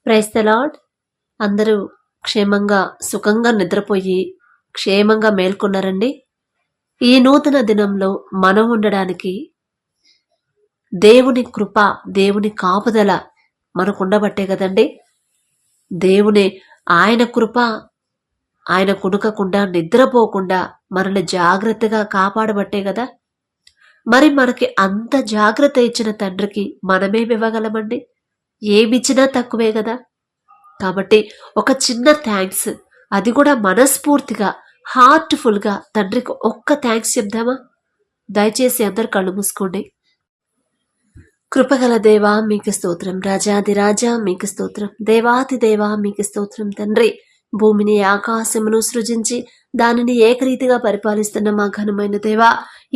Praise the lord. అందరూ క్షేమంగా సుఖంగా నిద్రపోయి క్షేమంగా మేల్కొన్నారండి. ఈ నూతన దినంలో మనం ఉండడానికి దేవుని కృప, దేవుని కాపుదల మనకుండబట్టే కదండి. దేవుని ఆయన కృప, ఆయన కునుకకుండా నిద్రపోకుండా మనల్ని జాగ్రత్తగా కాపాడబట్టే కదా. మరి మనకి అంత జాగ్రత్త ఇచ్చిన తండ్రికి మనమేమివ్వగలమండి? ఏమిచ్చినా తక్కువే కదా. కాబట్టి ఒక చిన్న థ్యాంక్స్, అది కూడా మనస్ఫూర్తిగా హార్ట్ఫుల్గా తండ్రికి ఒక్క థ్యాంక్స్ చెప్దామా? దయచేసి అందరు కళ్ళు మూసుకోండి. కృపగల దేవా మీకు స్తోత్రం, రాజాది రాజా మీకు స్తోత్రం, దేవాతి దేవా మీకు స్తోత్రం. తండ్రి, భూమిని ఆకాశమును సృజించి దానిని ఏకరీతిగా పరిపాలిస్తున్న మా ఘనమైన దేవా,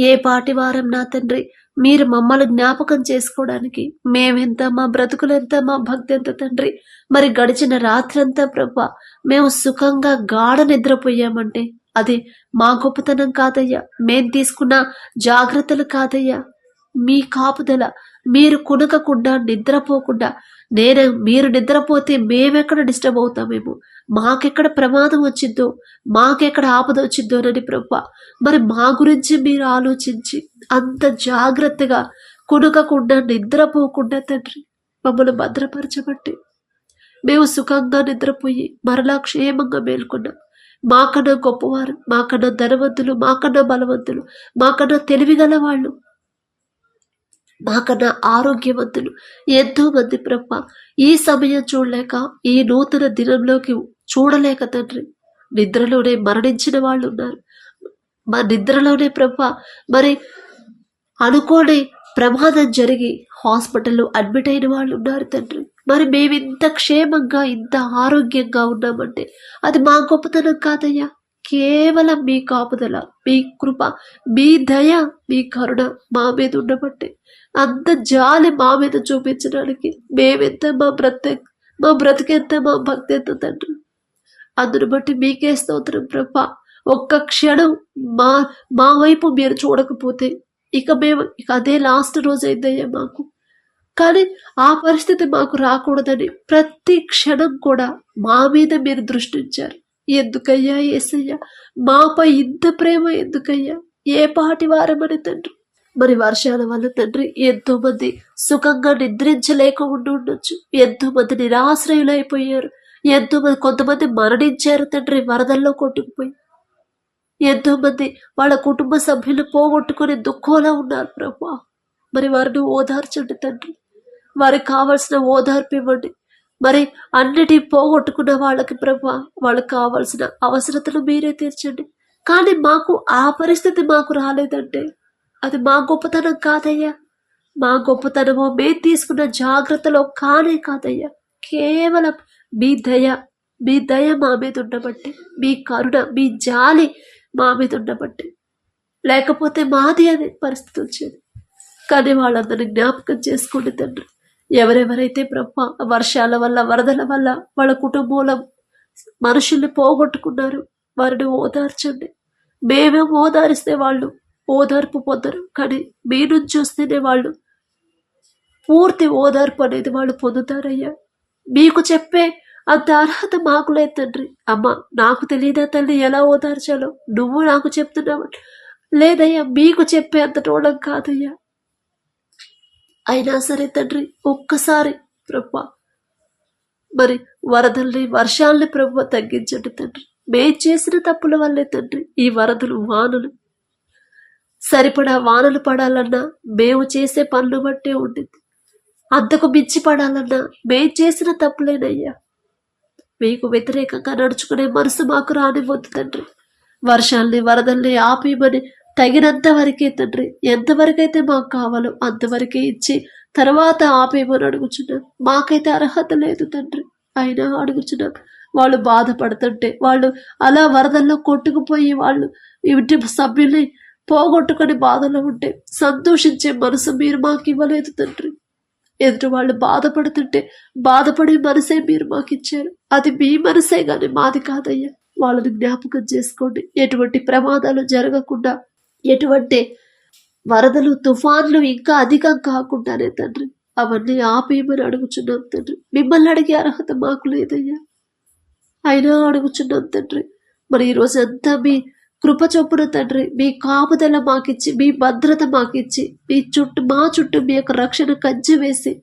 ఏ పాటి వారం నా తండ్రి, మీరు మమ్మల్ని జ్ఞాపకం చేసుకోవడానికి మేమెంత, మా బ్రతుకులెంత, మా భక్తి ఎంత తండ్రి. మరి గడిచిన రాత్రంతా ప్రభా మేము సుఖంగా గాఢ నిద్రపోయామంటే అది మా గొప్పతనం కాదయ్యా, మేం తీసుకున్న జాగ్రత్తలు కాదయ్యా, మీ కాపుదల. మీరు కునకకుండా నిద్రపోకుండా, మీరు నిద్రపోతే మేమెక్కడ డిస్టర్బ్ అవుతామేమో, మాకెక్కడ ప్రమాదం వచ్చిద్దో, మాకెక్కడ ఆపద వచ్చిద్దోనని ప్రభా, మరి మా గురించి మీరు ఆలోచించి అంత జాగ్రత్తగా కునకకుండా నిద్రపోకుండా తండ్రి మమ్మల్ని భద్రపరచబట్టి మేము సుఖంగా నిద్రపోయి మరలా క్షేమంగా మేల్కొన్నాం. మాకన్నా గొప్పవారు, మాకన్నా ధనవంతులు, మాకన్నా బలవంతులు, మాకన్నా తెలివిగల వాళ్ళు, మాకన్నా ఆరోగ్యవంతులు ఎంతో మంది ప్రభా ఈ సమయం చూడలేక, ఈ నూతన దినంలోకి చూడలేక తండ్రి నిద్రలోనే మరణించిన వాళ్ళు ఉన్నారు. మా నిద్రలోనే ప్రభా మరి అనుకోని ప్రమాదం జరిగి హాస్పిటల్లో అడ్మిట్ అయిన వాళ్ళు ఉన్నారు తండ్రి. మరి మేము ఇంత క్షేమంగా, ఇంత ఆరోగ్యంగా ఉన్నామంటే అది మా గొప్పతనం కాదయ్యా, కేవలం మీ కాపుదల, మీ కృప, మీ దయ, మీ కరుణ మా మీద ఉండబట్టే. అంత జాలి మా మీద చూపించడానికి మేమెంత, మా బ్రతికెంత, మా భక్తి ఎంత తండ్రి. అందును బట్టి మీకే స్తోత్రం ప్రభా. ఒక్క క్షణం మా వైపు మీరు చూడకపోతే ఇక అదే లాస్ట్ రోజు అయిందయ్యా మాకు. కానీ ఆ పరిస్థితి మాకు రాకూడదని ప్రతి క్షణం కూడా మా మీద మీరు దృష్టించారు. ఎందుకయ్యా యేసయ్యా, మాపై ఇంత ప్రేమ ఎందుకయ్యా? ఏ పాటి వారమని తండ్రి. మరి వర్షాల వల్ల తండ్రి ఎంతో మంది సుఖంగా నిద్రించలేక ఉండొచ్చు, ఎంతో మంది నిరాశ్రయులైపోయారు, కొంతమంది మరణించారు తండ్రి వరదల్లో కొట్టుకుపోయి. ఎంతో మంది వాళ్ళ కుటుంబ సభ్యులు పోగొట్టుకుని దుఃఖంలో ఉన్నారు ప్రభా. మరి వారిని ఓదార్చండి తండ్రి, వారికి కావలసిన ఓదార్పు ఇవ్వండి. మరి అన్నిటి పోగొట్టుకున్న వాళ్ళకి ప్రభా వాళ్ళకి కావాల్సిన అవసరతలు మీరే తీర్చండి. కానీ మాకు ఆ పరిస్థితి మాకు రాలేదంటే అది మా గొప్పతనం కాదయ్యా, మా గొప్పతనమో మేము తీసుకున్న జాగ్రత్తలో కానే కాదయ్యా, కేవలం మీ దయ మా మీద ఉండబట్టి, మీ కరుణ, మీ జాలి మా మీద ఉండబట్టి. లేకపోతే మాది అనే పరిస్థితి వచ్చేది. కానీ వాళ్ళందరినీ జ్ఞాపకం చేసుకోండి తండ్రి. ఎవరెవరైతే ప్రభా వర్షాల వల్ల, వరదల వల్ల వాళ్ళ కుటుంబంలో మనుషుల్ని పోగొట్టుకున్నారు వారిని ఓదార్చండి. మేమేం ఓదారిస్తే వాళ్ళు ఓదార్పు పొందరు, కానీ మీ నుంచి వస్తేనే వాళ్ళు పూర్తి ఓదార్పు అనేది వాళ్ళు పొందుతారయ్యా. మీకు చెప్పే అంత అర్హత మాకు లేదు తండ్రి. అమ్మ, నాకు తెలియదా తల్లి ఎలా ఓదార్చాలో? నువ్వు నాకు చెప్తున్నావు. లేదయ్యా, మీకు చెప్పే అంత టోళం కాదయ్యా. అయినా సరే తండ్రి, ఒక్కసారి ప్రభా మరి వరదల్ని, వర్షాలని ప్రభు తగ్గించండి తండ్రి. మేము చేసిన తప్పుల వల్లే తండ్రి ఈ వరదలు, వానలు. సరిపడా వానలు పడాలన్నా మేము చేసే పనులు బట్టే ఉండింది. అంతకు మించి పడాలన్నా మేము చేసిన తప్పులేనయ్యా. మీకు వ్యతిరేకంగా నడుచుకునే మనసు మాకు రానివ్వద్దు తండ్రి. వర్షాల్ని, వరదల్ని ఆపేయమని తగినంత వరకే తండ్రి, ఎంతవరకైతే మాకు కావాలో అంతవరకే ఇచ్చి తర్వాత ఆపేయమని అడుగుచున్నాం. మాకైతే అర్హత లేదు తండ్రి, అయినా అడుగుచున్నాం. వాళ్ళు బాధపడుతుంటే, వాళ్ళు అలా వరదల్లో కొట్టుకుపోయి వాళ్ళు ఇంటి సభ్యుల్ని పోగొట్టుకొని బాధలో ఉంటే సంతోషించే మనసు మీరు మాకు ఇవ్వలేదు తండ్రి. ఎదుటి వాళ్ళు బాధపడుతుంటే బాధపడే మనసే మీరు మాకు ఇచ్చారు. అది మీ మనసే గాని మాది కాదయ్యా. వాళ్ళని జ్ఞాపకం చేసుకోండి. ఎటువంటి ప్రమాదాలు జరగకుండా, ఎటువంటి వరదలు, తుఫాన్లు ఇంకా అధికం కాకుండానే తండ్రి అవన్నీ ఆపేయమని అడుగుచున్నాం తండ్రి. మిమ్మల్ని అడిగే అర్హత మాకు లేదయ్యా, అయినా అడుగుచున్నాం తండ్రి. మరి ఈరోజు అంతా మీ కృప చొప్పున తండ్రి, మీ కాపుదల మాకిచ్చి, మీ భద్రత మాకిచ్చి, మా చుట్టూ మీ యొక్క రక్షణ కంచె వేసి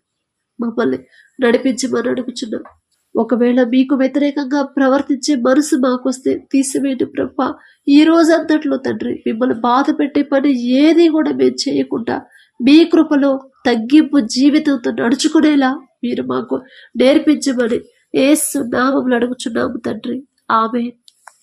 మమ్మల్ని నడిపించమని అడుగుచున్నాం. ఒకవేళ మీకు వ్యతిరేకంగా ప్రవర్తించే మనసు మాకొస్తే తీసివేయండి ప్రభా. ఈ రోజంతట్లో తండ్రి మిమ్మల్ని బాధ పెట్టే పని ఏది కూడా మేము చేయకుండా మీ కృపలో తగ్గింపు జీవితంతో నడుచుకునేలా మీరు మాకు నేర్పించమని యేసు నామములో అడుగుచున్నాము తండ్రి. ఆమేన్.